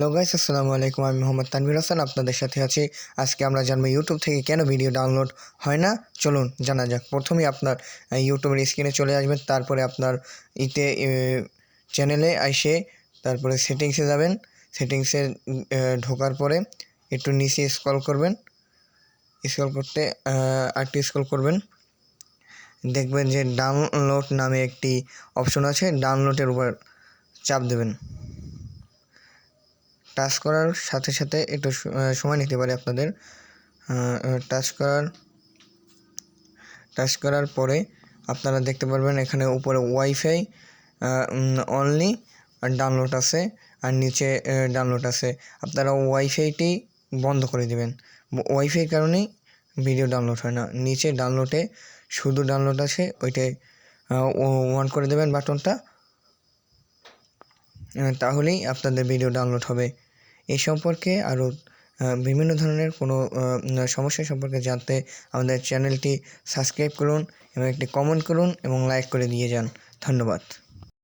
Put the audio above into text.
Hello guys, আসসালামু আলাইকুম। আমি মোহাম্মদ তানভীর হাসান আপনাদের সাথে আছি। আজকে আমরা জানবো ইউটিউব থেকে কেন ভিডিও ডাউনলোড হয় না। চলুন জানা যাক। প্রথমেই আপনার ইউটিউবের স্ক্রিনে চলে আসবেন, তারপরে আপনার চ্যানেলে এসে তারপরে সেটিংসে যাবেন। সেটিংসে ঢোকার পরে একটু নিচে স্ক্রল করবেন। স্ক্রল করতে আরেকটু স্ক্রল করবেন, দেখবেন যে ডাউনলোড নামে একটি অপশন আছে। ডাউনলোডের উপর চাপ দেবেন। টাচ করার সাথে সাথে একটু সময় নিতে পারে আপনাদের। টাচ করার পরে আপনারা দেখতে পারবেন এখানে উপরে ওয়াইফাই অনলি ডাউনলোড আছে, আর নিচে ডাউনলোড আছে। আপনারা ওয়াইফাইটি বন্ধ করে দেবেন। ওয়াইফাইয়ের কারণেই ভিডিও ডাউনলোড হয় না। নিচে ডাউনলোডে শুধু ডাউনলোড আছে, ওইটাই অন করে দেবেন বাটনটা, তাহলেই আপনাদের ভিডিও ডাউনলোড হবে। এই সম্পর্কে আরও বিভিন্ন ধরনের কোনো সমস্যা সম্পর্কে জানতে আমাদের চ্যানেলটি সাবস্ক্রাইব করুন এবং একটি কমেন্ট করুন এবং লাইক করে দিয়ে যান। ধন্যবাদ।